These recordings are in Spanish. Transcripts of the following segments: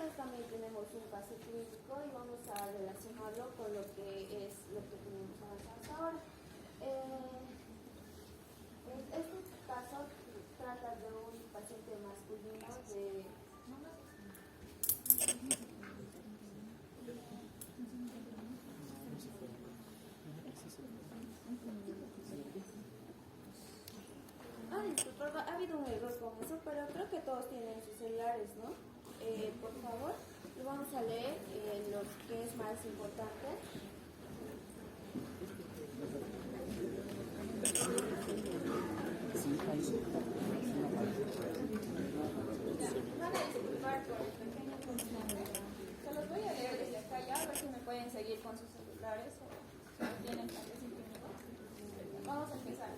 entonces también tenemos un caso clínico y vamos a relacionarlo con lo que es lo que tenemos avanzado hasta ahora. Este caso trata de un paciente masculino de... Disculpa, ha habido un error con eso, pero creo que todos tienen sus celulares, ¿no? Por favor, lo vamos a leer lo que es más importante. Van a disculpar por el pequeño inconveniente. Se los voy a leer desde acá ya, a ver si me pueden seguir con sus celulares o si no tienen tantos imprimidos. Vamos a empezar.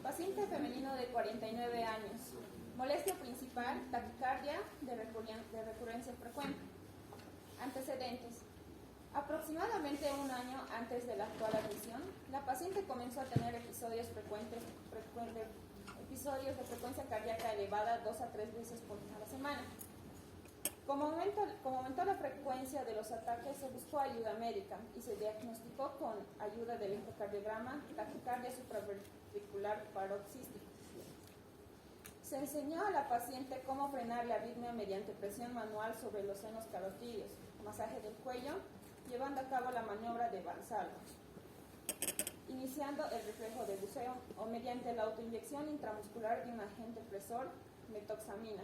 Paciente femenino de 49 años. Molestia principal, taquicardia de recurrencia frecuente. Antecedentes. Aproximadamente un año antes de la actual admisión, la paciente comenzó a tener episodios de frecuencia cardíaca elevada 2 a 3 veces por cada semana. Como aumentó la frecuencia de los ataques, se buscó ayuda médica y se diagnosticó con ayuda del ecocardiograma taquicardia supraventricular paroxística. Se enseñó a la paciente cómo frenar la arritmia mediante presión manual sobre los senos carotídeos, masaje del cuello, llevando a cabo la maniobra de Valsalva, iniciando el reflejo de buceo o mediante la autoinyección intramuscular de un agente presor, metoxamina,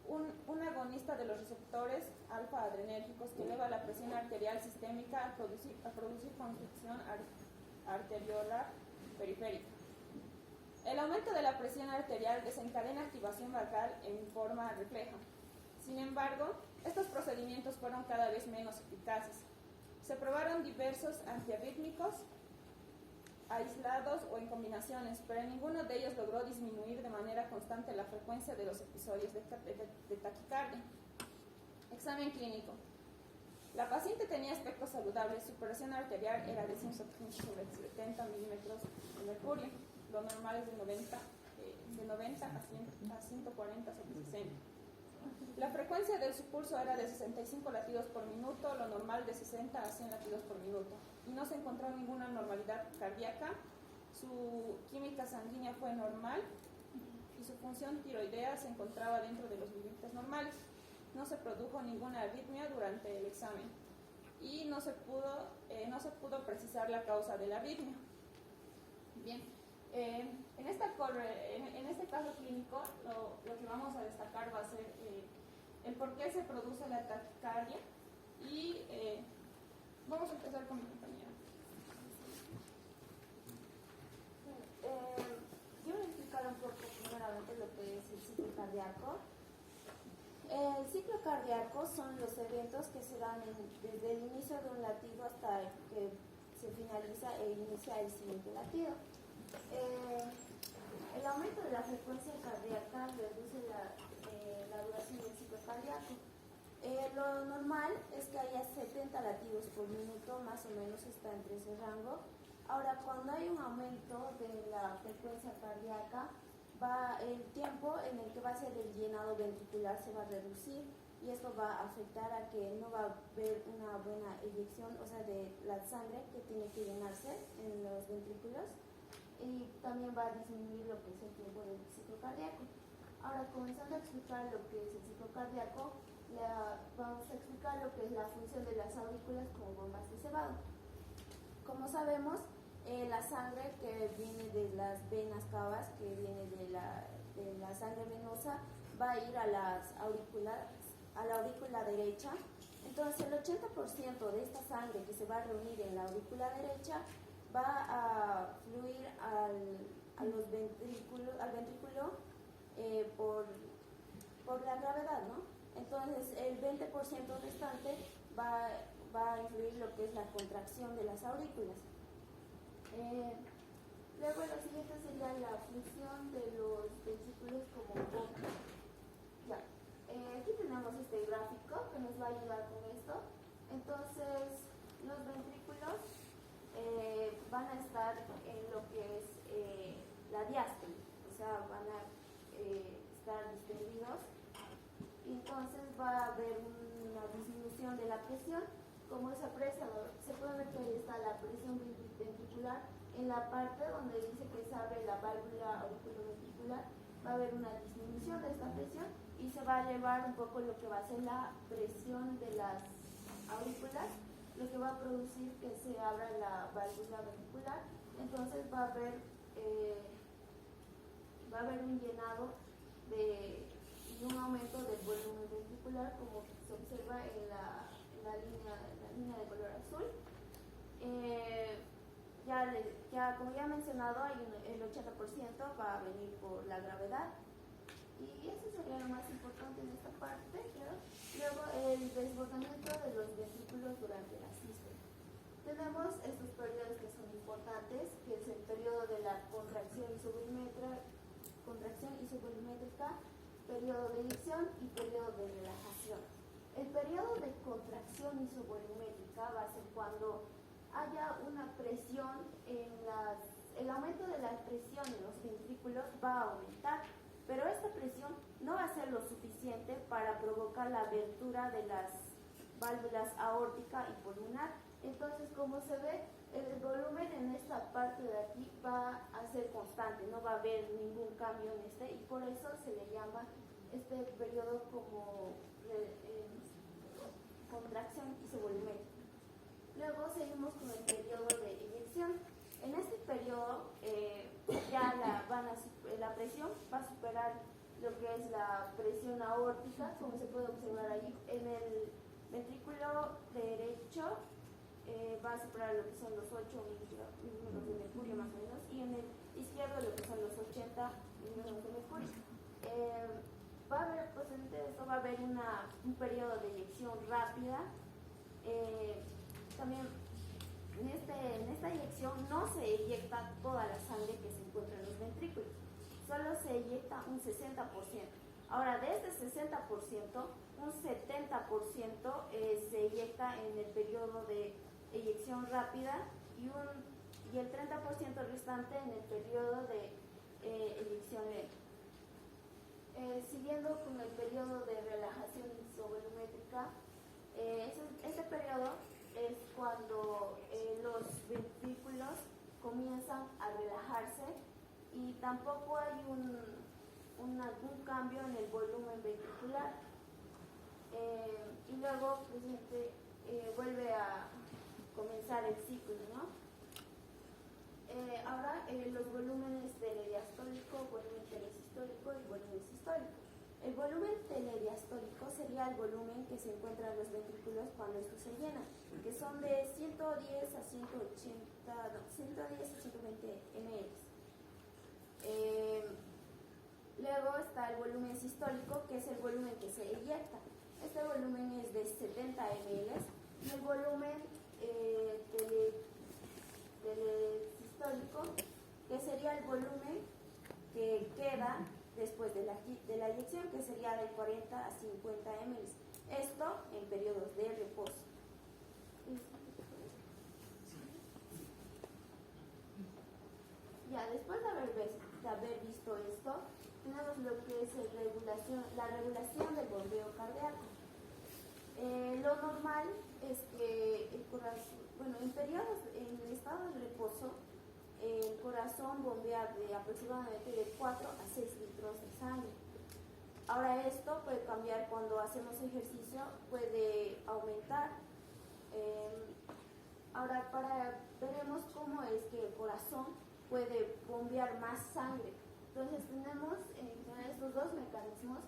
un agonista de los receptores alfa-adrenérgicos que eleva la presión arterial sistémica a producir constricción arteriolar periférica. El aumento de la presión arterial desencadena activación vagal en forma refleja. Sin embargo, estos procedimientos fueron cada vez menos eficaces. Se probaron diversos antiarrítmicos aislados o en combinaciones, pero ninguno de ellos logró disminuir de manera constante la frecuencia de los episodios de taquicardia. Examen clínico. La paciente tenía aspecto saludable, su presión arterial era de 115/70 milímetros de mercurio, lo normal es de 90 a 140/60. La frecuencia de su pulso era de 65 latidos por minuto, lo normal de 60 a 100 latidos por minuto, y no se encontró ninguna anormalidad cardíaca. Su química sanguínea fue normal y su función tiroidea se encontraba dentro de los límites normales. No se produjo ninguna arritmia durante el examen y no se pudo precisar la causa de la arritmia. Bien, en este caso clínico lo que vamos a destacar va a ser el por qué se produce la taquicardia y vamos a empezar con mi compañera. Quiero explicar un poco primeramente lo que es el ciclo cardíaco. El ciclo cardíaco son los eventos que se dan desde el inicio de un latido hasta que se finaliza e inicia el siguiente latido. El aumento de la frecuencia cardíaca reduce la duración del ciclo cardíaco. Lo normal es que haya 70 latidos por minuto, más o menos está entre ese rango. Ahora, cuando hay un aumento de la frecuencia cardíaca, el tiempo en el que va a ser el llenado ventricular se va a reducir y esto va a afectar a que no va a haber una buena eyección, o sea, de la sangre que tiene que llenarse en los ventrículos, y también va a disminuir lo que es el tiempo del ciclo cardíaco. Ahora, comenzando a explicar lo que es el ciclo cardíaco, vamos a explicar lo que es la función de las aurículas como bombas de cebado. Como sabemos, la sangre que viene de las venas cavas, que viene de la sangre venosa, va a ir a la aurícula derecha. Entonces, el 80% de esta sangre que se va a reunir en la aurícula derecha va a fluir al ventrículo por la gravedad, ¿no? Entonces, el 20% restante va a influir lo que es la contracción de las aurículas. Luego, lo siguiente sería la función de los ventrículos como bomba. Ya. Aquí tenemos este gráfico que nos va a ayudar con esto. Entonces, los ventrículos van a estar en lo que es la diástole, o sea, van a estar distendidos. Entonces va a haber un medición de la presión. Como se aprecia, se puede ver que ahí está la presión ventricular. En la parte donde dice que se abre la válvula auriculoventricular, va a haber una disminución de esta presión y se va a elevar un poco lo que va a ser la presión de las aurículas, lo que va a producir que se abra la válvula ventricular. Entonces va a haber un llenado y un aumento del volumen ventricular, como se observa en la línea de color azul. Como ya he mencionado, el 80% va a venir por la gravedad. Y eso sería lo más importante en esta parte, creo. Luego, el desbordamiento de los ventrículos durante la sístole. Tenemos estos periodos que son importantes, que es el periodo de la contracción isovolumétrica, periodo de eyección y periodo de relajación. El periodo de contracción isovolumétrica va a ser cuando haya una presión el aumento de la presión en los ventrículos va a aumentar, pero esta presión no va a ser lo suficiente para provocar la abertura de las válvulas aórtica y pulmonar. Entonces, como se ve, el volumen en esta parte de aquí va a ser constante, no va a haber ningún cambio en y por eso se le llama este periodo como contracción isovolumétrica. Luego seguimos con el periodo de eyección. En este periodo la presión va a superar lo que es la presión aórtica, como se puede observar ahí. En el ventrículo derecho va a superar lo que son los 8 milímetros de mercurio más o menos, y en el izquierdo lo que son los 80 milímetros de mercurio. Va a haber, pues entre esto va a haber un periodo de eyección rápida. También en esta eyección no se eyecta toda la sangre que se encuentra en los ventrículos, solo se eyecta un 60%. Ahora, de este 60%, un 70% se eyecta en el periodo de eyección rápida y el 30% restante en el periodo de eyección lenta. Siguiendo con el periodo de relajación isovolumétrica, este periodo es cuando los ventrículos comienzan a relajarse y tampoco hay algún cambio en el volumen ventricular. Y luego vuelve a comenzar el ciclo, ¿no? Ahora los volúmenes telediastólico, volumen telesistólico y volumen sistólico. El volumen telediastólico sería el volumen que se encuentra en los ventrículos cuando estos se llenan, que son de 110 a 120 ml. Luego está el volumen sistólico, que es el volumen que se eyecta. Este volumen es de 70 ml y el volumen telesistólico, que sería el volumen que queda después de la eyección, que sería de 40 a 50 ml. Esto en periodos de reposo. Ya, después de haber visto esto, tenemos lo que es la regulación del bombeo cardíaco. Lo normal es que el corazón, en el estado de reposo, el corazón bombea de aproximadamente de 4 a 6 litros de sangre. Ahora esto puede cambiar cuando hacemos ejercicio, puede aumentar. Ahora veremos cómo es que el corazón puede bombear más sangre. Entonces tenemos estos dos mecanismos,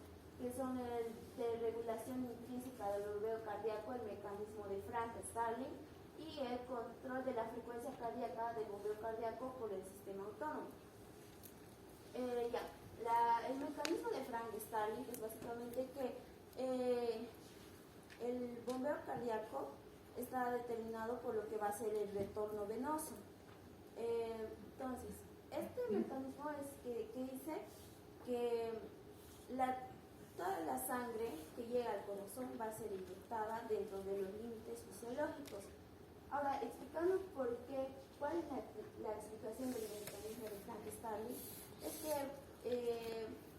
que son el de regulación intrínseca del bombeo cardíaco, el mecanismo de Frank-Starling, y el control de la frecuencia cardíaca del bombeo cardíaco por el sistema autónomo. El mecanismo de Frank-Starling es básicamente que el bombeo cardíaco está determinado por lo que va a ser el retorno venoso. Entonces, este mecanismo es que dice que toda la sangre que llega al corazón va a ser inyectada dentro de los límites fisiológicos. Ahora, explicando cuál es la explicación del mecanismo de Frank-Starling, es que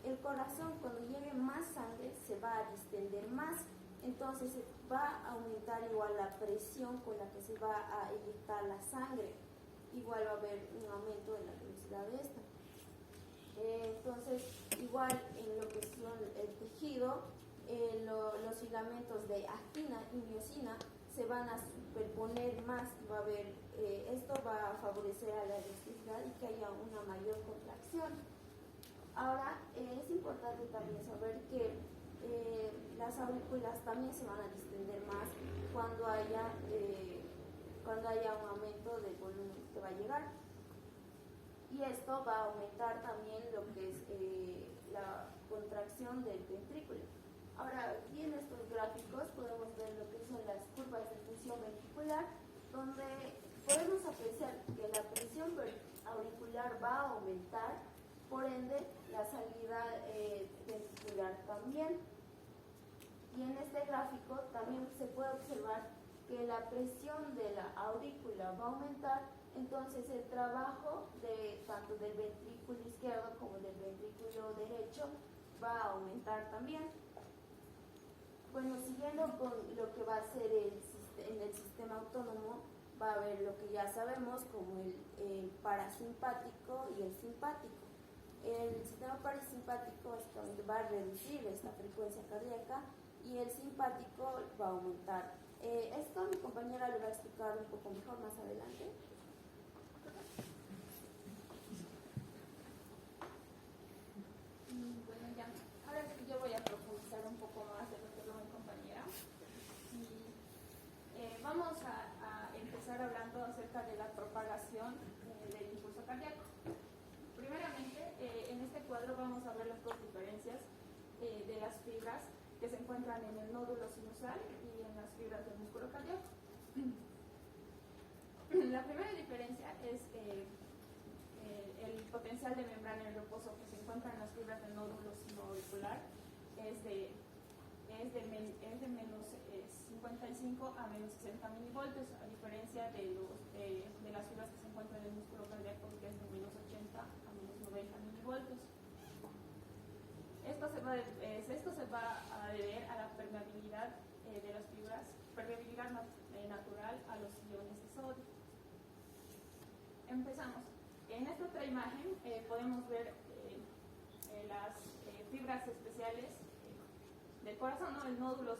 el corazón, cuando llegue más sangre, se va a distender más, entonces va a aumentar igual la presión con la que se va a eyectar la sangre, igual va a haber un aumento en la velocidad de esta. Entonces, igual en lo que son el tejido, los filamentos de actina y miosina se van a superponer más, va a haber, esto va a favorecer a la elasticidad y que haya una mayor contracción. Ahora, es importante también saber que las aurículas también se van a distender más cuando haya un aumento del volumen que va a llegar. Y esto va a aumentar también lo que es la contracción del ventrículo. Ahora, aquí en estos gráficos podemos ver lo que son las curvas de tensión ventricular, donde podemos apreciar que la presión auricular va a aumentar, por ende, la salida ventricular también. Y en este gráfico también se puede observar que la presión de la aurícula va a aumentar, entonces el trabajo tanto del ventrículo izquierdo como del ventrículo derecho va a aumentar también. Bueno, siguiendo con lo que va a ser en el sistema autónomo, va a haber lo que ya sabemos como el parasimpático y el simpático. El sistema parasimpático va a reducir esta frecuencia cardíaca y el simpático va a aumentar. Esto mi compañera lo va a explicar un poco mejor más adelante. Bueno, ya, ahora sí yo voy a profundizar un poco más de lo que habló mi compañera. Vamos a empezar hablando acerca de la propagación del impulso cardíaco. Primeramente, en este cuadro vamos a ver las dos diferencias de las fibras que se encuentran en el nódulo sinusal y en las fibras del músculo cardíaco. La primera diferencia es el potencial de membrana en reposo que se encuentra en las fibras del nódulo sinoauricular es de menos 55 a menos 60 milivoltios, a diferencia de las fibras que se encuentran en el músculo cardíaco, que es de menos 80 a menos 90 milivoltios. Esto se va a deber a la permeabilidad de las fibras, permeabilidad natural a los iones de sodio. Empezamos. En esta otra imagen podemos ver las fibras especiales del corazón, ¿no? El nódulo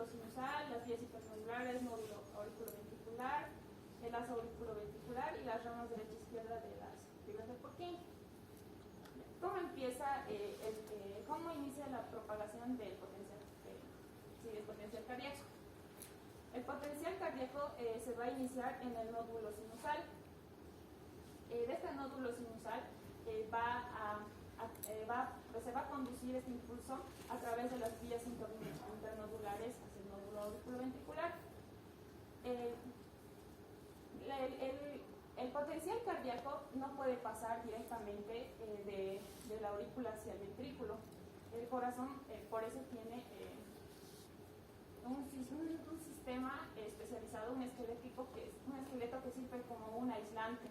sinusal, las vías internodulares, nódulo auriculoventricular, el lazo auriculoventricular y las ramas derecha e izquierda de las fibras del Purkinje. ¿Cómo inicia la propagación del potencial cardíaco? El potencial cardíaco se va a iniciar en el nódulo sinusal. De este nódulo sinusal se va a conducir este impulso a través de las vías internodulares hacia el nódulo auriculoventricular. El potencial cardíaco no puede pasar directamente de la aurícula hacia el ventrículo. El corazón, por eso tiene un sistema especializado, un esqueleto que sirve como un aislante.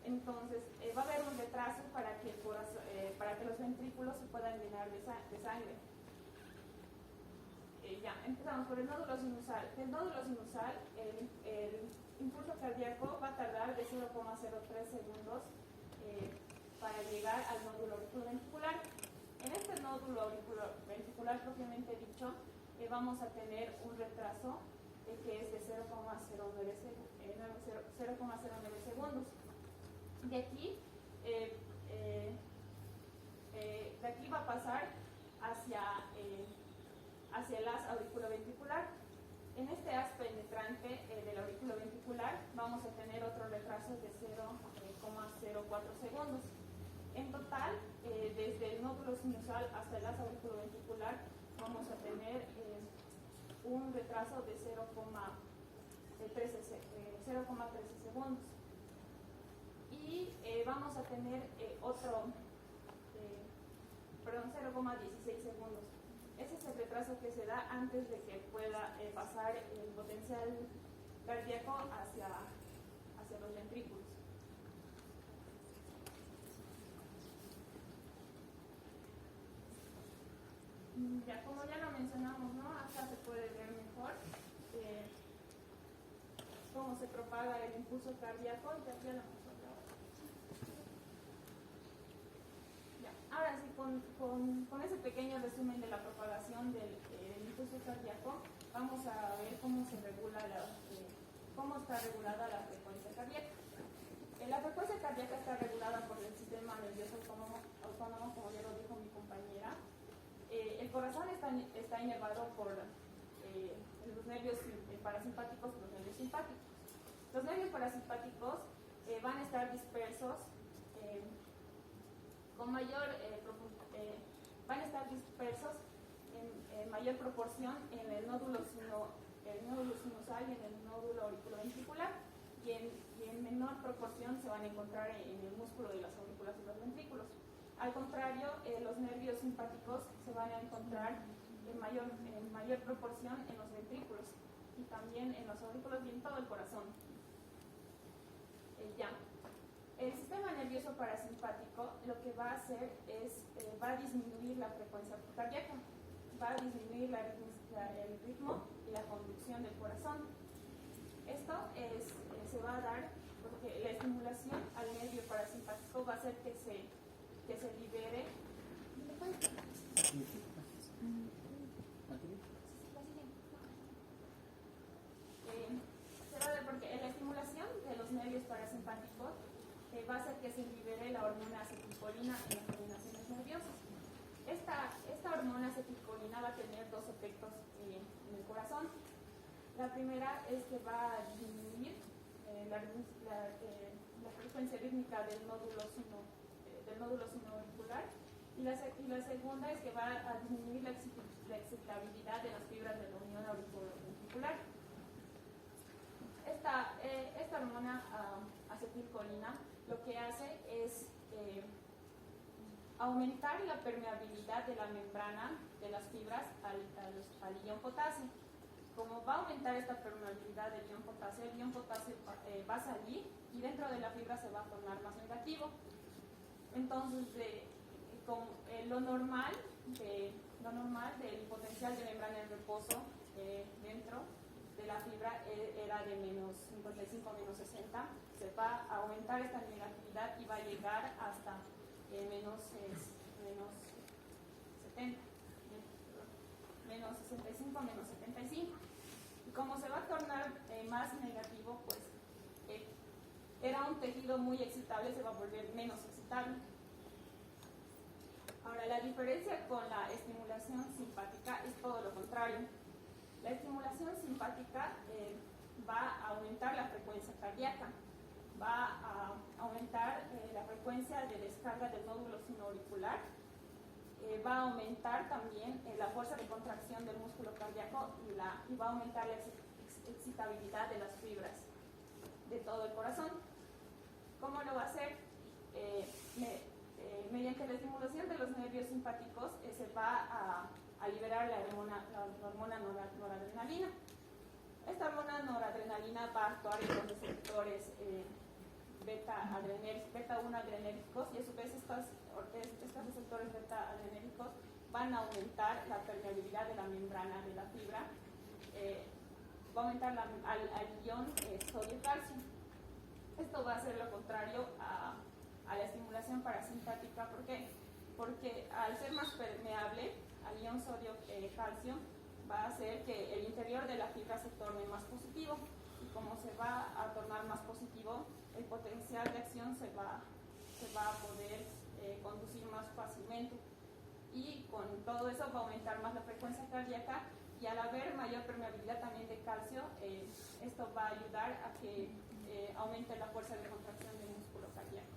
Entonces, va a haber un retraso para que los ventrículos se puedan llenar de sangre. Ya, empezamos por el nódulo sinusal. El nódulo sinusal, el impulso cardíaco va a tardar de 0,03 segundos para llegar al nódulo auriculoventricular. En este nódulo auriculoventricular propiamente dicho, vamos a tener un retraso que es de 0,09 segundos. De aquí va a pasar hacia el haz auriculoventricular. En este haz penetrante del auriculoventricular vamos a tener otro retraso de 0,04 segundos. En total, desde el nódulo sinusal hasta el haz auriculoventricular vamos a tener un retraso de 0,13 segundos. Y vamos a tener 0,16 segundos. Ese es el retraso que se da antes de que pueda pasar el potencial cardíaco hacia los ventrículos. Ya, como ya lo mencionamos, ¿no? Acá se puede ver mejor cómo se propaga el impulso cardíaco. Ya lo hemos hablado. Ya, ahora sí, con ese pequeño resumen de la propagación del impulso cardíaco, vamos a ver cómo se regula cómo está regulada la frecuencia cardíaca. La frecuencia cardíaca está regulada por el sistema nervioso autónomo, como ya lo dijo mi compañera. El corazón está inervado por los nervios parasimpáticos y los nervios simpáticos. Los nervios parasimpáticos van a estar dispersos van a estar dispersos en mayor proporción en el nódulo sinusal y en el nódulo auriculoventricular, y en menor proporción se van a encontrar en el músculo de las aurículas y los ventrículos. Al contrario, los nervios simpáticos se van a encontrar en mayor proporción en los ventrículos y también en los aurículos y en todo el corazón. El sistema nervioso parasimpático lo que va a hacer es va a disminuir la frecuencia cardíaca, va a disminuir el ritmo y la conducción del corazón. Esto se va a dar porque la estimulación al nervio parasimpático va a hacer que se libere. Se va a dar porque la estimulación de los nervios parasimpáticos va a hacer que se libere la hormona acetilcolina en las terminaciones nerviosas. Esta hormona acetilcolina va a tener dos efectos en el corazón. La primera es que va a disminuir la frecuencia rítmica del nódulo sinoauricular, y la segunda es que va a disminuir la excitabilidad de las fibras de la unión auriculoventricular. Esta hormona acetilcolina lo que hace es aumentar la permeabilidad de la membrana de las fibras al ion potasio. Como va a aumentar esta permeabilidad del ion potasio, el ion potasio va a salir y dentro de la fibra se va a tornar más negativo. Entonces, lo normal del potencial de membrana en reposo dentro de la fibra era de menos 55 menos 60, se va a aumentar esta negatividad y va a llegar hasta menos 70, menos 65, menos 75. Y como se va a tornar más negativo, pues era un tejido muy excitable, se va a volver menos excitable. Ahora, la diferencia con la estimulación simpática es todo lo contrario. La estimulación simpática va a aumentar la frecuencia cardíaca, va a aumentar la frecuencia de descarga del nódulo sinoauricular, va a aumentar también la fuerza de contracción del músculo cardíaco y va a aumentar la excitabilidad de las fibras de todo el corazón. ¿Cómo lo va a hacer? Mediante la estimulación de los nervios simpáticos se va a liberar la hormona noradrenalina. Esta hormona noradrenalina va a actuar en los receptores beta-1 adrenérgicos, y a su vez estos receptores beta-adrenérgicos van a aumentar la permeabilidad de la membrana de la fibra, va a aumentar al ion sodio-calcio. Esto va a ser lo contrario a la estimulación parasimpática. ¿Por qué? Porque al ser más permeable al ion sodio-calcio, va a hacer que el interior de la fibra se torne más positivo, y como se va a tornar más positivo, el potencial de acción se va a poder conducir más fácilmente, y con todo eso va a aumentar más la frecuencia cardíaca, y al haber mayor permeabilidad también de calcio, esto va a ayudar a que aumente la fuerza de contracción del músculo cardíaco.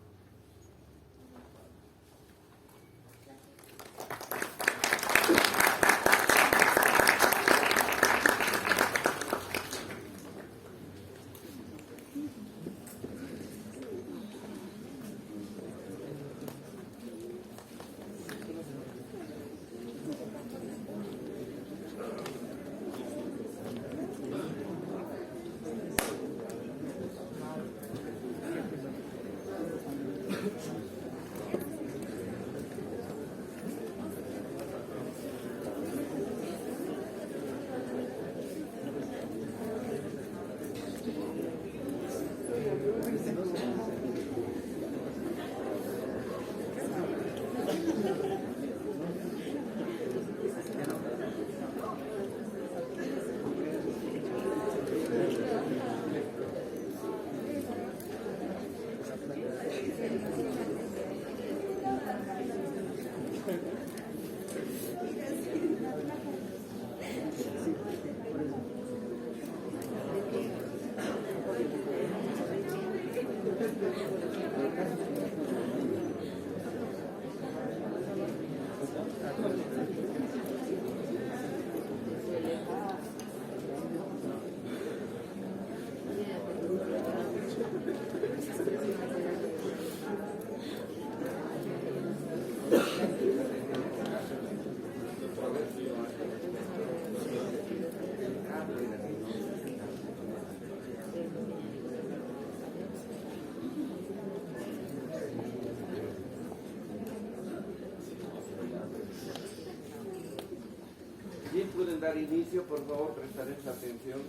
Bien, pueden dar inicio, por favor, prestarles atención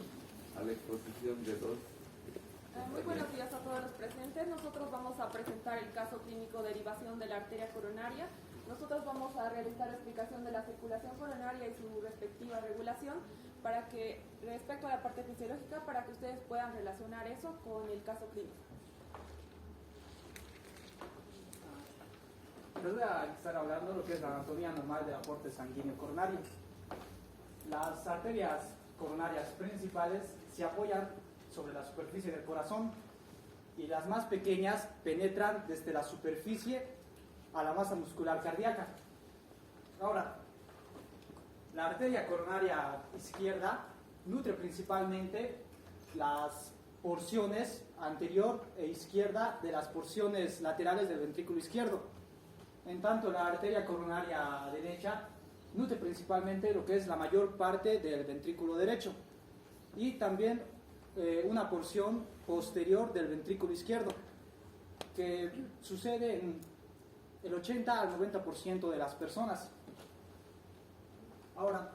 a la exposición de dos. Muy buenos días a todos los presentes. Nosotros vamos a presentar el caso clínico de derivación de la arteria coronaria. Nosotros vamos a realizar explicación de la circulación coronaria y su respectiva regulación para que, respecto a la parte fisiológica, para que ustedes puedan relacionar eso con el caso clínico. Les voy a estar hablando de lo que es la anatomía normal del aporte sanguíneo coronario. Las arterias coronarias principales se apoyan sobre la superficie del corazón y las más pequeñas penetran desde la superficie a la masa muscular cardíaca. Ahora, la arteria coronaria izquierda nutre principalmente las porciones anterior e izquierda de las porciones laterales del ventrículo izquierdo. En tanto, la arteria coronaria derecha nutre principalmente lo que es la mayor parte del ventrículo derecho y también una porción posterior del ventrículo izquierdo, que sucede en el 80 al 90% de las personas. Ahora,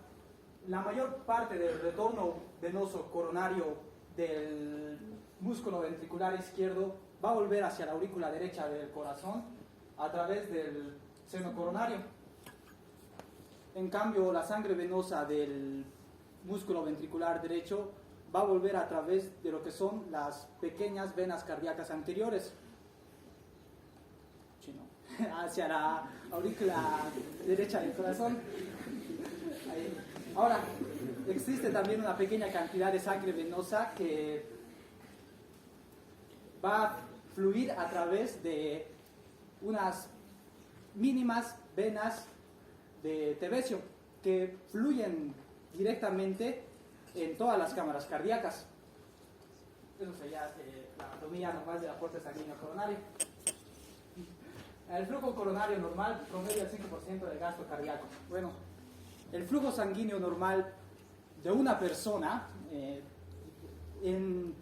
la mayor parte del retorno venoso coronario del músculo ventricular izquierdo va a volver hacia la aurícula derecha del corazón a través del seno coronario. En cambio, la sangre venosa del músculo ventricular derecho va a volver a través de lo que son las pequeñas venas cardíacas anteriores, hacia la aurícula derecha del corazón. Ahí. Ahora, existe también una pequeña cantidad de sangre venosa que va a fluir a través de unas mínimas venas de Tevesio que fluyen directamente en todas las cámaras cardíacas. Eso sería la anatomía normal del aporte sanguíneo coronario. El flujo coronario normal promedia el 5% del gasto cardíaco. Bueno, el flujo sanguíneo normal de una persona es en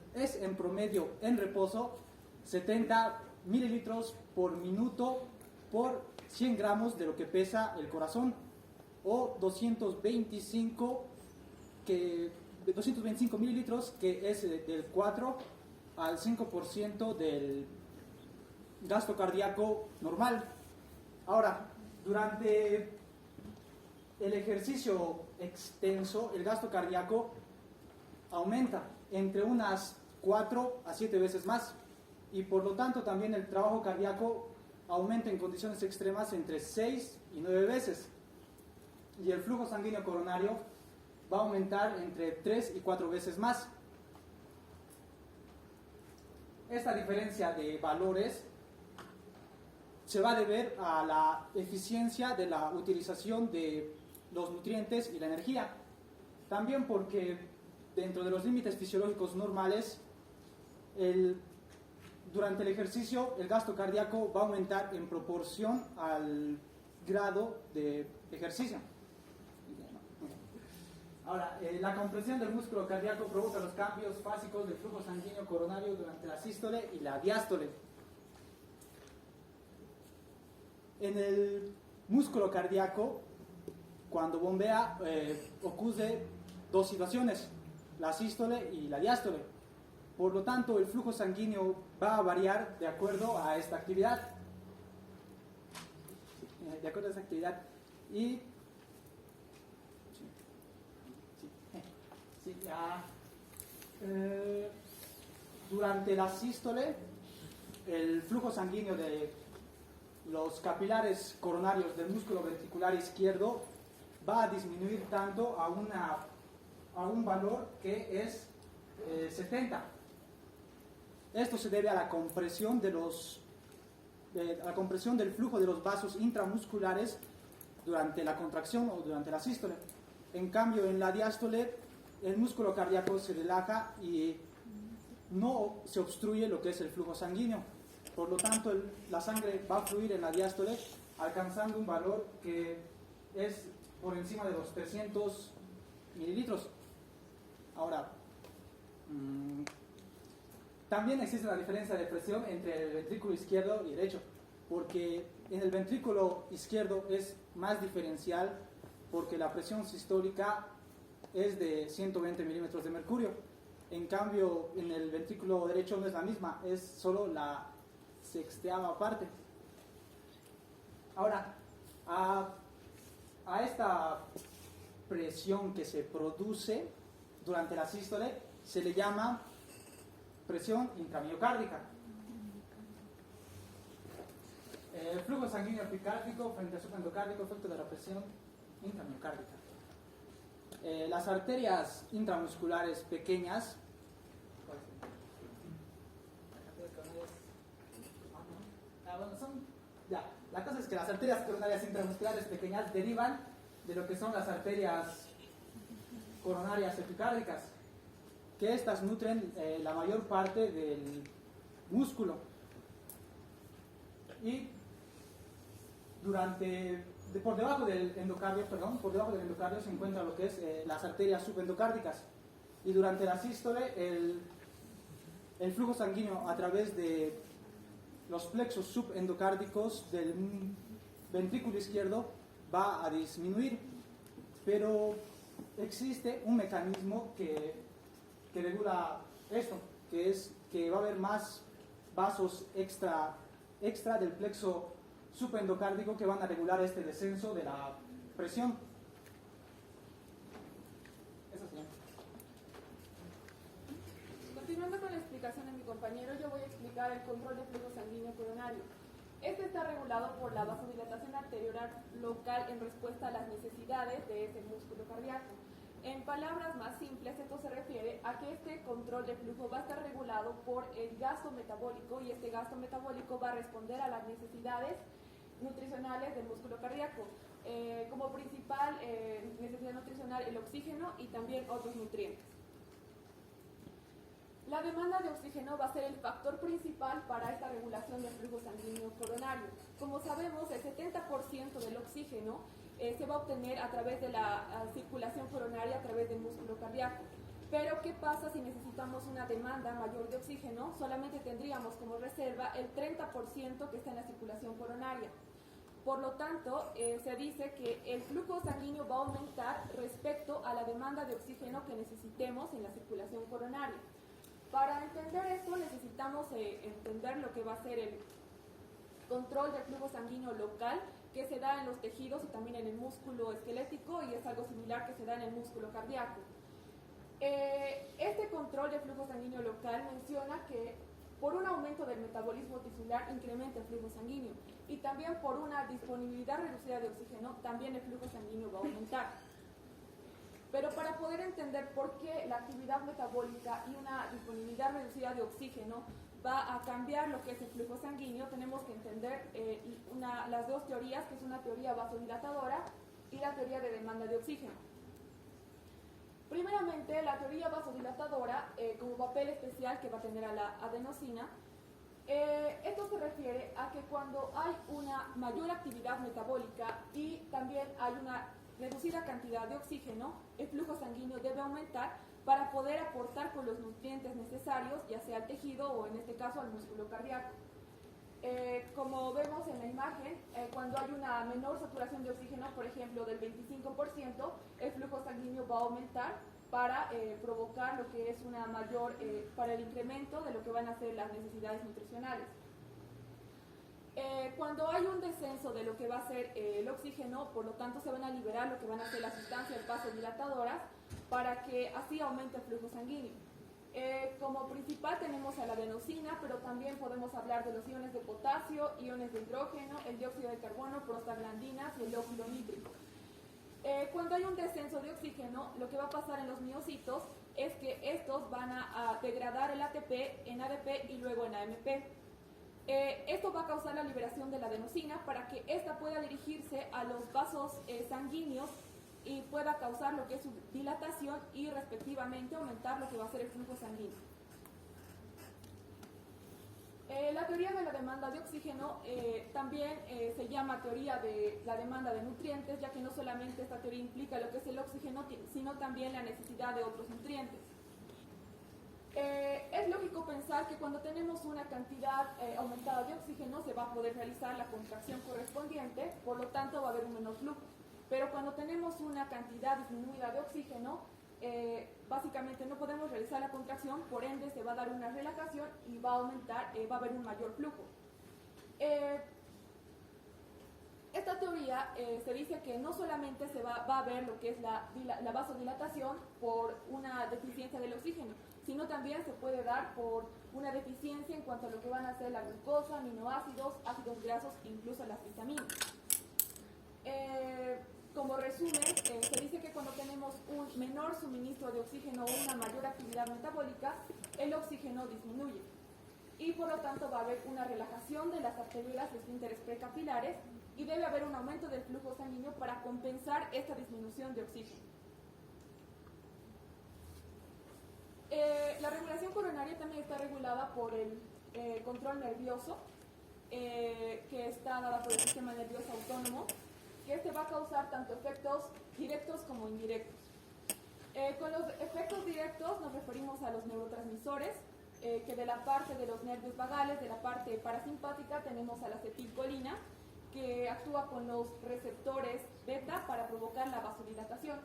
promedio en reposo 70 mililitros por minuto por 100 gramos de lo que pesa el corazón, o 225 mililitros, que es del 4 al 5% del gasto cardíaco normal. Ahora, durante el ejercicio extenso, el gasto cardíaco aumenta entre unas 4 a 7 veces más, y por lo tanto también el trabajo cardíaco aumenta en condiciones extremas entre 6 y 9 veces, y el flujo sanguíneo coronario va a aumentar entre 3 y 4 veces más. Esta diferencia de valores se va a deber a la eficiencia de la utilización de los nutrientes y la energía. También porque dentro de los límites fisiológicos normales, durante el ejercicio el gasto cardíaco va a aumentar en proporción al grado de ejercicio. Ahora, la compresión del músculo cardíaco provoca los cambios fásicos del flujo sanguíneo coronario durante la sístole y la diástole. En el músculo cardíaco, cuando bombea, ocurre dos situaciones, la sístole y la diástole. Por lo tanto, el flujo sanguíneo va a variar de acuerdo a esta actividad. Y durante la sístole, el flujo sanguíneo de los capilares coronarios del músculo ventricular izquierdo va a disminuir tanto a un valor que es 70. Esto se debe a la compresión del flujo de los vasos intramusculares durante la contracción o durante la sístole. En cambio, en la diástole, el músculo cardíaco se relaja y no se obstruye lo que es el flujo sanguíneo. Por lo tanto, la sangre va a fluir en la diástole alcanzando un valor que es por encima de los 300 mililitros. Ahora, también existe una diferencia de presión entre el ventrículo izquierdo y derecho, porque en el ventrículo izquierdo es más diferencial porque la presión sistólica es de 120 milímetros de mercurio. En cambio, en el ventrículo derecho no es la misma, es solo la sexteava parte. Ahora, a esta presión que se produce durante la sístole se le llama presión intramiocárdica. El flujo sanguíneo epicárdico frente al subendocárdico, efecto de la presión intramiocárdica. Las arterias intramusculares pequeñas, la cosa es que las arterias coronarias intramusculares pequeñas derivan de lo que son las arterias coronarias epicárdicas, que estas nutren la mayor parte del músculo. Y por debajo del endocardio se encuentra lo que es las arterias subendocárdicas, y durante la sístole el flujo sanguíneo a través de los plexos subendocárdicos del ventrículo izquierdo va a disminuir, pero existe un mecanismo que regula esto, que es que va a haber más vasos extra del plexo subendocárdico que van a regular este descenso de la presión. Eso sí. Continuando con la explicación de mi compañero, yo voy a explicar el control de flujo sanguíneo coronario. Este está regulado por la vasodilatación arterial local en respuesta a las necesidades de ese músculo cardíaco. En palabras más simples, esto se refiere a que este control de flujo va a estar regulado por el gasto metabólico, y este gasto metabólico va a responder a las necesidades nutricionales del músculo cardíaco. Como principal necesidad nutricional, el oxígeno y también otros nutrientes. La demanda de oxígeno va a ser el factor principal para esta regulación del flujo sanguíneo coronario. Como sabemos, el 70% del oxígeno se va a obtener a través de la circulación coronaria, a través del músculo cardíaco. Pero, ¿qué pasa si necesitamos una demanda mayor de oxígeno? Solamente tendríamos como reserva el 30% que está en la circulación coronaria. Por lo tanto, se dice que el flujo sanguíneo va a aumentar respecto a la demanda de oxígeno que necesitemos en la circulación coronaria. Para entender esto necesitamos entender lo que va a ser el control del flujo sanguíneo local, que se da en los tejidos y también en el músculo esquelético, y es algo similar que se da en el músculo cardíaco. Este control de flujo sanguíneo local menciona que por un aumento del metabolismo tisular incrementa el flujo sanguíneo, y también por una disponibilidad reducida de oxígeno también el flujo sanguíneo va a aumentar. Pero para poder entender por qué la actividad metabólica y una disponibilidad reducida de oxígeno va a cambiar lo que es el flujo sanguíneo, tenemos que entender las dos teorías, que es una teoría vasodilatadora y la teoría de demanda de oxígeno. Primeramente, la teoría vasodilatadora, como papel especial que va a tener a la adenosina, esto se refiere a que cuando hay una mayor actividad metabólica y también hay una reducida cantidad de oxígeno, el flujo sanguíneo debe aumentar para poder aportar con los nutrientes necesarios, ya sea al tejido o en este caso al músculo cardíaco. Como vemos en la imagen, cuando hay una menor saturación de oxígeno, por ejemplo del 25%, el flujo sanguíneo va a aumentar para provocar lo que es una mayor, para el incremento de lo que van a ser las necesidades nutricionales. Cuando hay un descenso de lo que va a ser el oxígeno, por lo tanto se van a liberar lo que van a ser las sustancias vasodilatadoras para que así aumente el flujo sanguíneo. Como principal tenemos a la adenosina, pero también podemos hablar de los iones de potasio, iones de hidrógeno, el dióxido de carbono, prostaglandinas y el óxido nítrico. Cuando hay un descenso de oxígeno, lo que va a pasar en los miocitos es que estos van a degradar el ATP en ADP y luego en AMP. Esto va a causar la liberación de la adenosina para que ésta pueda dirigirse a los vasos sanguíneos y pueda causar lo que es su dilatación y respectivamente aumentar lo que va a ser el flujo sanguíneo. La teoría de la demanda de oxígeno también se llama teoría de la demanda de nutrientes, ya que no solamente esta teoría implica lo que es el oxígeno, sino también la necesidad de otros nutrientes. Es lógico pensar que cuando tenemos una cantidad aumentada de oxígeno se va a poder realizar la contracción correspondiente, por lo tanto va a haber un menor flujo. Pero cuando tenemos una cantidad disminuida de oxígeno, básicamente no podemos realizar la contracción, por ende se va a dar una relajación y va a aumentar, va a haber un mayor flujo. Esta teoría se dice que no solamente se va a ver lo que es la vasodilatación por una deficiencia del oxígeno, sino también se puede dar por una deficiencia en cuanto a lo que van a ser la glucosa, aminoácidos, ácidos grasos e incluso las vitaminas. Como resumen, se dice que cuando tenemos un menor suministro de oxígeno o una mayor actividad metabólica, el oxígeno disminuye. Y por lo tanto va a haber una relajación de las arteriolas y esfínteres precapilares y debe haber un aumento del flujo sanguíneo para compensar esta disminución de oxígeno. La regulación coronaria también está regulada por el control nervioso, que está dada por el sistema nervioso autónomo, que este va a causar tanto efectos directos como indirectos. Con los efectos directos nos referimos a los neurotransmisores, que de la parte de los nervios vagales, de la parte parasimpática, tenemos a la acetilcolina, que actúa con los receptores beta para provocar la vasodilatación.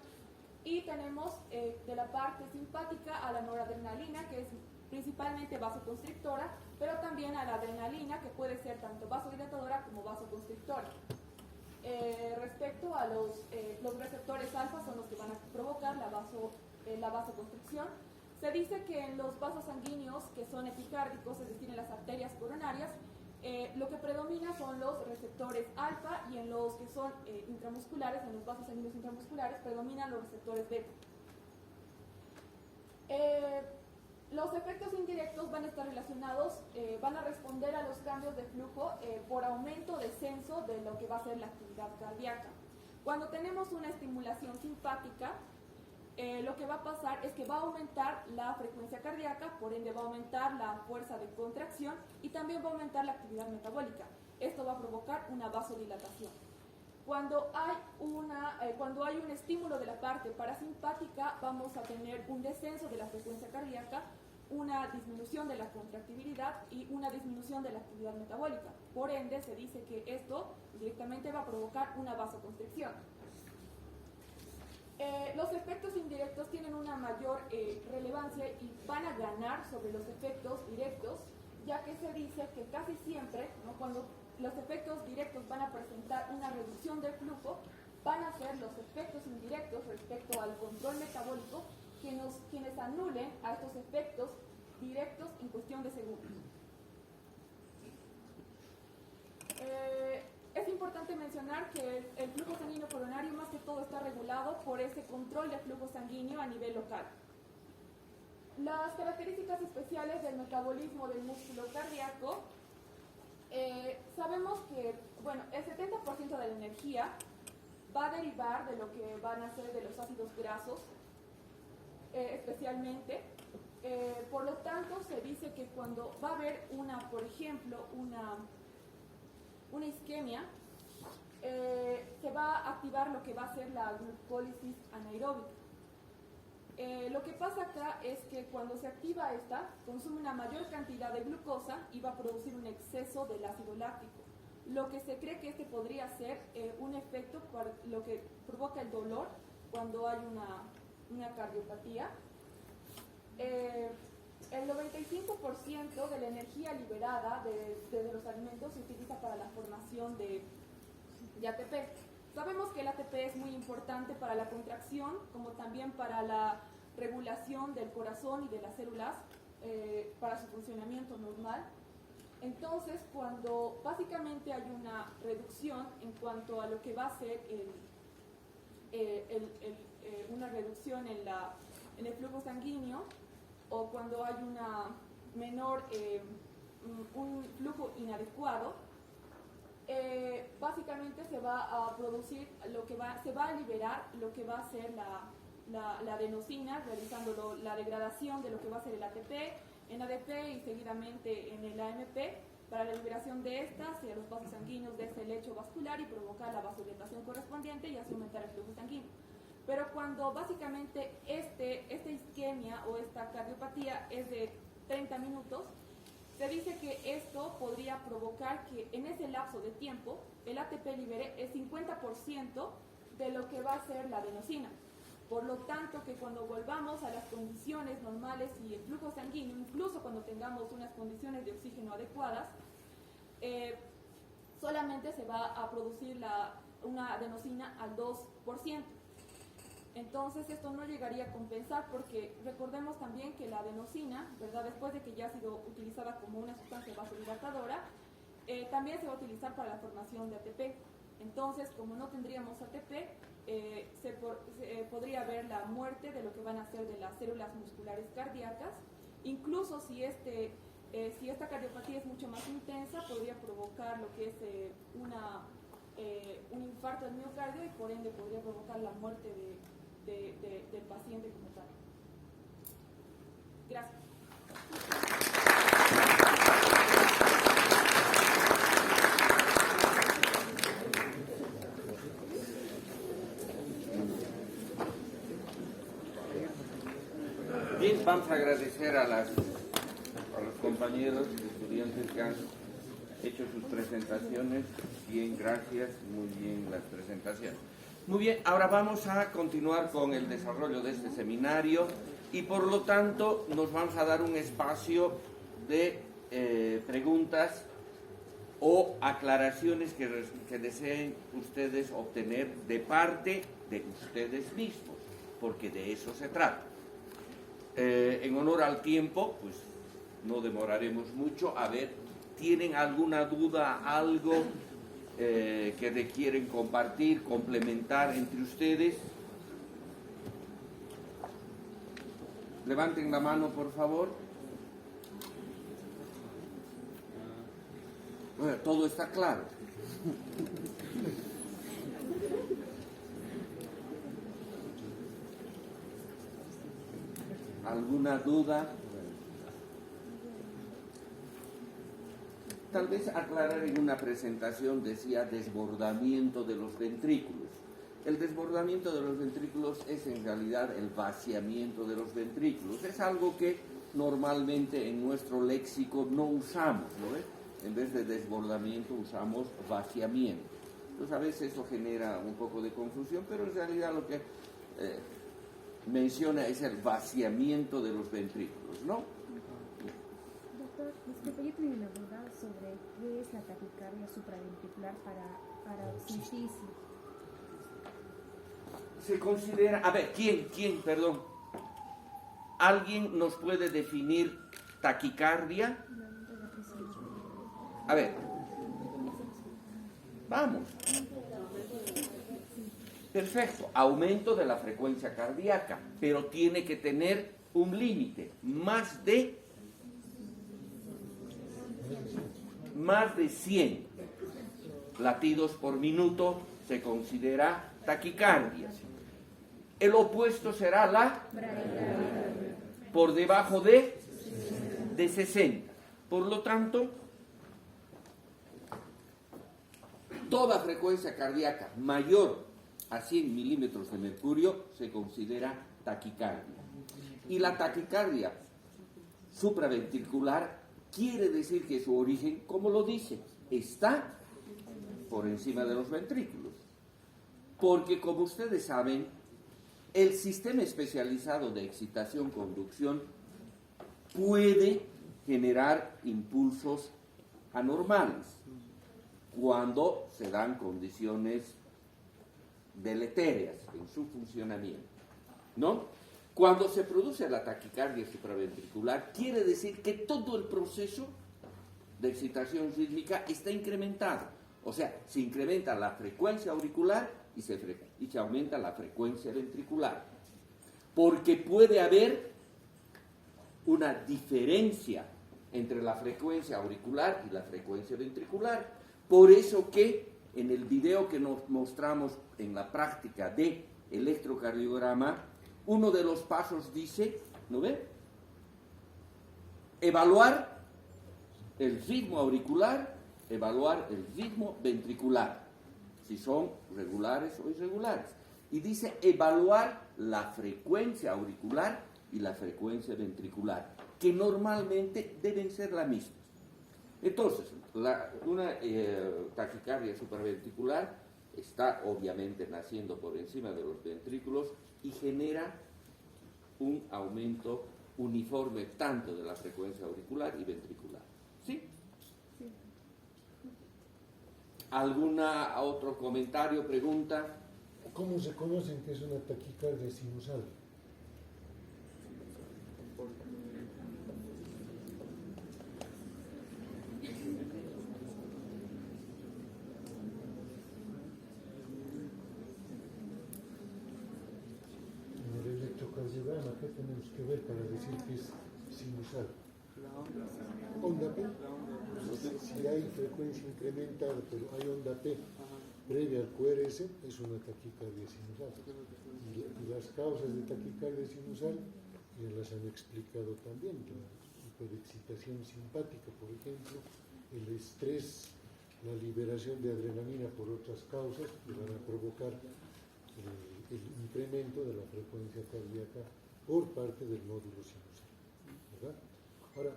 Y tenemos de la parte simpática a la noradrenalina, que es principalmente vasoconstrictora, pero también a la adrenalina, que puede ser tanto vasodilatadora como vasoconstrictora. Respecto a los receptores alfa, son los que van a provocar la vasoconstricción. Se dice que en los vasos sanguíneos que son epicárdicos, es decir, en las arterias coronarias, lo que predomina son los receptores alfa, y en los que son intramusculares, en los vasos sanguíneos intramusculares, predominan los receptores beta. Los efectos indirectos van a estar relacionados, van a responder a los cambios de flujo por aumento o descenso de lo que va a ser la actividad cardíaca. Cuando tenemos una estimulación simpática, lo que va a pasar es que va a aumentar la frecuencia cardíaca, por ende va a aumentar la fuerza de contracción y también va a aumentar la actividad metabólica. Esto va a provocar una vasodilatación. Cuando hay un estímulo de la parte parasimpática, vamos a tener un descenso de la frecuencia cardíaca, una disminución de la contractibilidad y una disminución de la actividad metabólica. Por ende, se dice que esto directamente va a provocar una vasoconstricción. Los efectos indirectos tienen una mayor relevancia y van a ganar sobre los efectos directos, ya que se dice que casi siempre, ¿no?, cuando los efectos directos van a presentar una reducción del flujo, van a ser los efectos indirectos respecto al control metabólico quienes anulen a estos efectos directos en cuestión de segundos. Es importante mencionar que el flujo sanguíneo coronario más que todo está regulado por ese control de flujo sanguíneo a nivel local. Las características especiales del metabolismo del músculo cardíaco, sabemos que el 70% de la energía va a derivar de lo que van a ser de los ácidos grasos, especialmente. Por lo tanto, se dice que cuando va a haber por ejemplo, una isquemia, se va a activar lo que va a ser la glucólisis anaeróbica. Lo que pasa acá es que cuando se activa esta, consume una mayor cantidad de glucosa y va a producir un exceso del ácido láctico. Lo que se cree que este podría ser un efecto para lo que provoca el dolor cuando hay una cardiopatía. El 95% de la energía liberada de los alimentos se utiliza para la formación de ATP. Sabemos que el ATP es muy importante para la contracción, como también para la regulación del corazón y de las células, para su funcionamiento normal. Entonces, cuando básicamente hay una reducción en cuanto a lo que va a ser una reducción en el flujo sanguíneo, o cuando hay un flujo inadecuado, básicamente se va a producir se va a liberar lo que va a ser la adenosina, realizando la degradación de lo que va a ser el ATP en ADP y seguidamente en el AMP, para la liberación de estas y a los vasos sanguíneos de ese lecho vascular y provocar la vasodilatación correspondiente y así aumentar el flujo sanguíneo. Pero cuando básicamente esta isquemia o esta cardiopatía es de 30 minutos, se dice que esto podría provocar que en ese lapso de tiempo el ATP libere el 50% de lo que va a ser la adenosina. Por lo tanto, que cuando volvamos a las condiciones normales y el flujo sanguíneo, incluso cuando tengamos unas condiciones de oxígeno adecuadas, solamente se va a producir una adenosina al 2%. Entonces esto no llegaría a compensar porque recordemos también que la adenosina, ¿verdad? Después de que ya ha sido utilizada como una sustancia vasodilatadora, también se va a utilizar para la formación de ATP. Entonces, como no tendríamos ATP, podría haber la muerte de lo que van a ser de las células musculares cardíacas. Incluso si esta cardiopatía es mucho más intensa, podría provocar lo que es un infarto del miocardio y por ende podría provocar la muerte del paciente como tal. Gracias. Bien, vamos a agradecer a los compañeros estudiantes que han hecho sus presentaciones. Bien, gracias, muy bien las presentaciones. Muy bien, ahora vamos a continuar con el desarrollo de este seminario y por lo tanto nos vamos a dar un espacio de preguntas o aclaraciones que deseen ustedes obtener de parte de ustedes mismos, porque de eso se trata. En honor al tiempo, pues no demoraremos mucho. A ver, ¿tienen alguna duda, algo que quieren compartir, complementar entre ustedes? Levanten la mano, por favor. Bueno, todo está claro. ¿Alguna duda? Tal vez aclarar en una presentación, decía desbordamiento de los ventrículos. El desbordamiento de los ventrículos es en realidad el vaciamiento de los ventrículos. Es algo que normalmente en nuestro léxico no usamos, ¿no ves? En vez de desbordamiento usamos vaciamiento. Entonces a veces eso genera un poco de confusión, pero en realidad lo que menciona es el vaciamiento de los ventrículos, ¿no? Doctor, disculpe, yo tenía una duda sobre qué es la taquicardia supraventricular para sentirse. Se considera, a ver, ¿quién, perdón? ¿Alguien nos puede definir taquicardia? A ver, vamos. Perfecto, aumento de la frecuencia cardíaca, pero tiene que tener un límite, más de 100 latidos por minuto se considera taquicardia. El opuesto será la por debajo de 60. Por lo tanto, toda frecuencia cardíaca mayor a 100 milímetros de mercurio se considera taquicardia. Y la taquicardia supraventricular quiere decir que su origen, como lo dice, está por encima de los ventrículos. Porque, como ustedes saben, el sistema especializado de excitación-conducción puede generar impulsos anormales cuando se dan condiciones deletéreas en su funcionamiento, ¿no? Cuando se produce la taquicardia supraventricular, quiere decir que todo el proceso de excitación rítmica está incrementado. O sea, se incrementa la frecuencia auricular y se aumenta la frecuencia ventricular. Porque puede haber una diferencia entre la frecuencia auricular y la frecuencia ventricular. Por eso que en el video que nos mostramos en la práctica de electrocardiograma, uno de los pasos dice, ¿no ve? Evaluar el ritmo auricular, evaluar el ritmo ventricular, si son regulares o irregulares. Y dice evaluar la frecuencia auricular y la frecuencia ventricular, que normalmente deben ser las mismas. Entonces, una taquicardia supraventricular está obviamente naciendo por encima de los ventrículos y genera un aumento uniforme tanto de la frecuencia auricular y ventricular. ¿Sí? Sí. ¿Alguna otro comentario, pregunta? ¿Cómo se conocen que es una taquicardia sinusal? En el electrocardiograma, ¿qué tenemos que ver para decir que es sinusal? Onda P. Si hay frecuencia incrementada, pero hay onda P previa al QRS, es una taquicardia sinusal. Y las causas de taquicardia sinusal ya las han explicado también. La hiperexcitación simpática, por ejemplo, el estrés, la liberación de adrenalina por otras causas que van a provocar el incremento de la frecuencia cardíaca por parte del nódulo sinusal, ¿verdad? Ahora,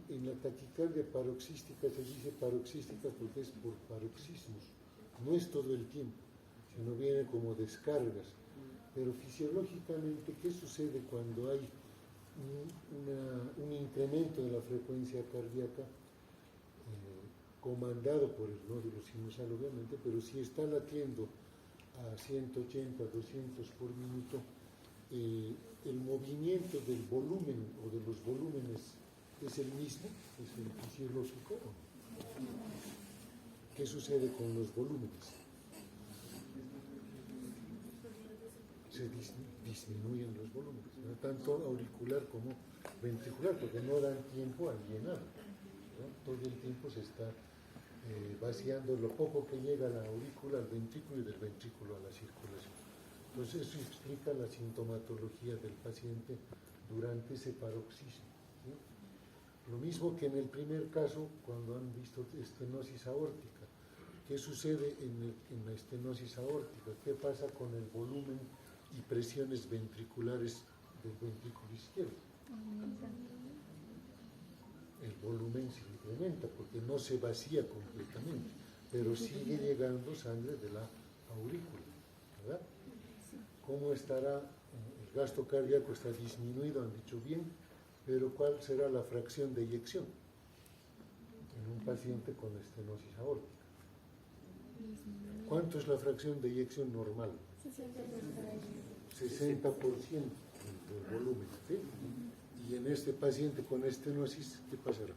en la taquicardia paroxística se dice paroxística porque es por paroxismos, no es todo el tiempo, sino viene como descargas. Pero fisiológicamente, ¿qué sucede cuando hay un incremento de la frecuencia cardíaca comandado por el nódulo sinusal, obviamente, pero si está latiendo a 180, 200 por minuto, el movimiento del volumen o de los volúmenes es el mismo, es el fisiológico. ¿Qué sucede con los volúmenes? Se disminuyen los volúmenes, ¿no? Tanto auricular como ventricular, porque no dan tiempo a llenar, ¿no? Todo el tiempo se está vaciando lo poco que llega a la aurícula, al ventrículo y del ventrículo a la circulación. Entonces eso explica la sintomatología del paciente durante ese paroxismo, ¿sí? Lo mismo que en el primer caso, cuando han visto estenosis aórtica. ¿Qué sucede en la estenosis aórtica? ¿Qué pasa con el volumen y presiones ventriculares del ventrículo izquierdo? El volumen se incrementa porque no se vacía completamente, pero sigue llegando sangre de la aurícula, ¿verdad? ¿Cómo estará? El gasto cardíaco está disminuido, han dicho bien, pero ¿cuál será la fracción de eyección en un paciente con estenosis aórtica? ¿Cuánto es la fracción de eyección normal? 60% del volumen, ¿sí? Y en este paciente con estenosis, ¿qué pasará?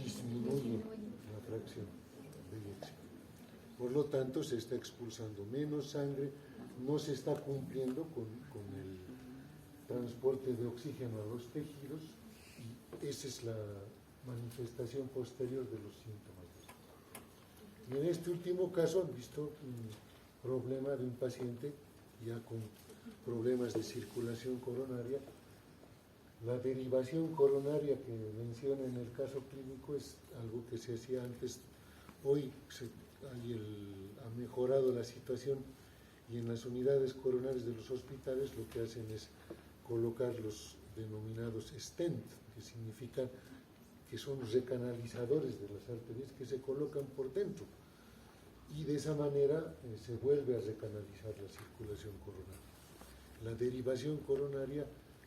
Disminuye la fracción de eyección. Por lo tanto, se está expulsando menos sangre, no se está cumpliendo con el transporte de oxígeno a los tejidos, y esa es la manifestación posterior de los síntomas. Y en este último caso han visto un problema de un paciente ya con problemas de circulación coronaria. La derivación coronaria que menciona en el caso clínico es algo que se hacía antes. Hoy ha mejorado la situación y en las unidades coronarias de los hospitales lo que hacen es colocar los denominados stent, que significan que son recanalizadores de las arterias que se colocan por dentro, y de esa manera se vuelve a recanalizar la circulación coronaria. La derivación coronaria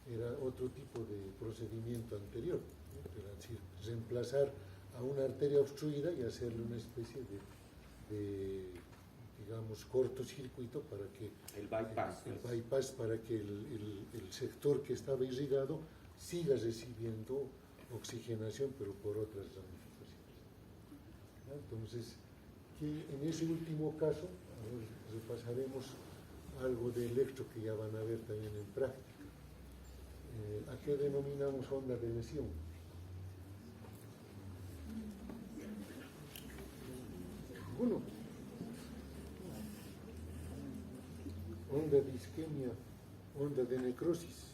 era otro tipo de procedimiento anterior, ¿no? Era decir, reemplazar a una arteria obstruida y hacerle una especie de digamos, cortocircuito para que El bypass. el bypass para que el sector que estaba irrigado siga recibiendo oxigenación, pero por otras ramificaciones. ¿No? Entonces, que en ese último caso, a ver, repasaremos algo de electro que ya van a ver también en práctica. ¿A qué denominamos onda de lesión? Uno. Onda de isquemia, onda de necrosis.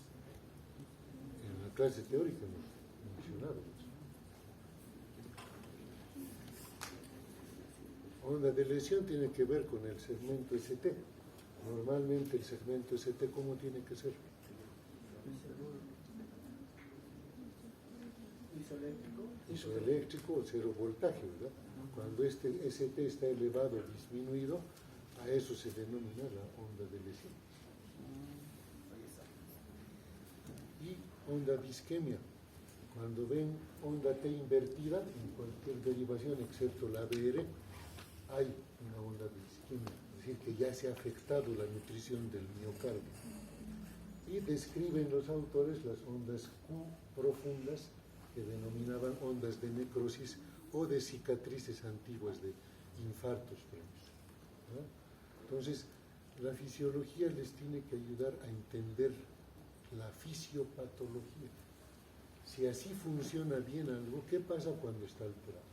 En la clase teórica hemos mencionado. Onda de lesión tiene que ver con el segmento ST. Normalmente el segmento ST, ¿cómo tiene que ser? Isoeléctrico o cero voltaje, ¿verdad? Cuando este ST está elevado o disminuido, a eso se denomina la onda de lesión. Y onda de isquemia. Cuando ven onda T invertida, en cualquier derivación excepto la ABR, hay una onda de isquemia, es decir, que ya se ha afectado la nutrición del miocardio. Y describen los autores las ondas Q profundas, que denominaban ondas de necrosis o de cicatrices antiguas de infartos previos, ¿no? Entonces, la fisiología les tiene que ayudar a entender la fisiopatología. Si así funciona bien algo, ¿qué pasa cuando está alterado?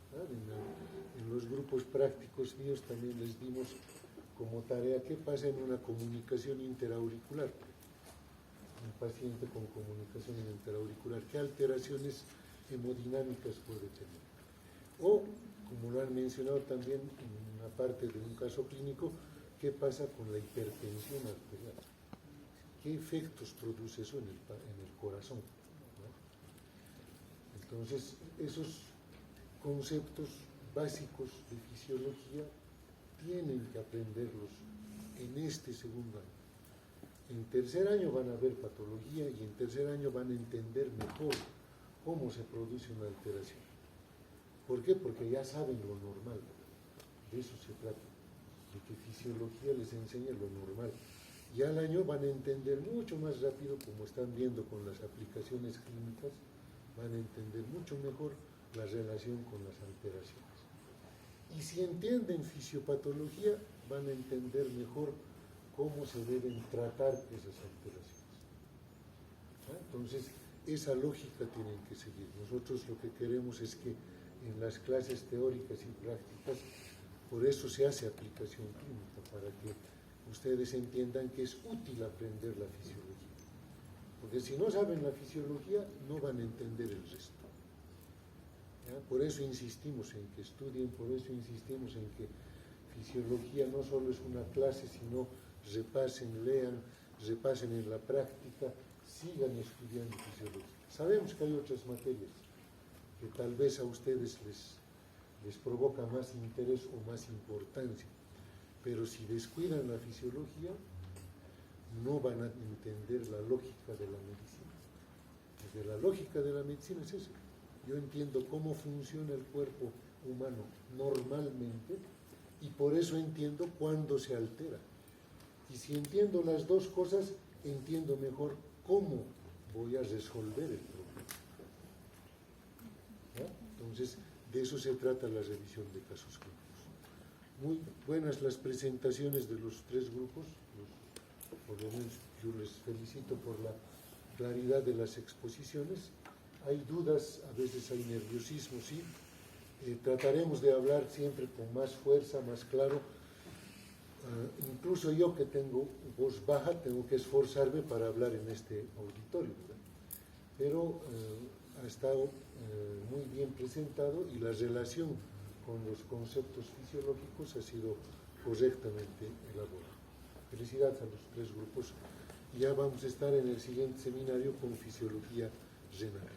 En los grupos prácticos míos también les dimos como tarea qué pasa en una comunicación interauricular. Un paciente con comunicación interauricular, ¿qué alteraciones hemodinámicas puede tener? O, como lo han mencionado también en una parte de un caso clínico, ¿qué pasa con la hipertensión arterial? ¿Qué efectos produce eso en el corazón? ¿No? Entonces, esos conceptos básicos de fisiología tienen que aprenderlos en este segundo año. En tercer año van a ver patología y en tercer año van a entender mejor cómo se produce una alteración. ¿Por qué? Porque ya saben lo normal. De eso se trata, de que fisiología les enseñe lo normal. Y al año van a entender mucho más rápido, como están viendo con las aplicaciones clínicas, van a entender mucho mejor la relación con las alteraciones. Y si entienden fisiopatología, van a entender mejor cómo se deben tratar esas alteraciones. ¿Ah? Entonces, esa lógica tienen que seguir. Nosotros lo que queremos es que en las clases teóricas y prácticas, por eso se hace aplicación clínica, para que ustedes entiendan que es útil aprender la fisiología. Porque si no saben la fisiología, no van a entender el resto. ¿Ya? Por eso insistimos en que estudien, por eso insistimos en que fisiología no solo es una clase, sino repasen, lean, repasen en la práctica, sigan estudiando fisiología. Sabemos que hay otras materias que tal vez a ustedes les provoca más interés o más importancia, pero si descuidan la fisiología, no van a entender la lógica de la medicina. Porque la lógica de la medicina es eso. Yo entiendo cómo funciona el cuerpo humano normalmente y por eso entiendo cuándo se altera. Y si entiendo las dos cosas, entiendo mejor cómo voy a resolver el problema. ¿Ya? Entonces, de eso se trata la revisión de casos clínicos. Muy buenas las presentaciones de los tres grupos. Por lo menos yo les felicito por la claridad de las exposiciones. Hay dudas, a veces hay nerviosismo, sí. Trataremos de hablar siempre con más fuerza, más claro. Incluso yo que tengo voz baja, tengo que esforzarme para hablar en este auditorio, ¿verdad? Pero ha estado muy bien presentado y la relación con los conceptos fisiológicos ha sido correctamente elaborada. Felicidades a los tres grupos. Ya vamos a estar en el siguiente seminario con fisiología renal.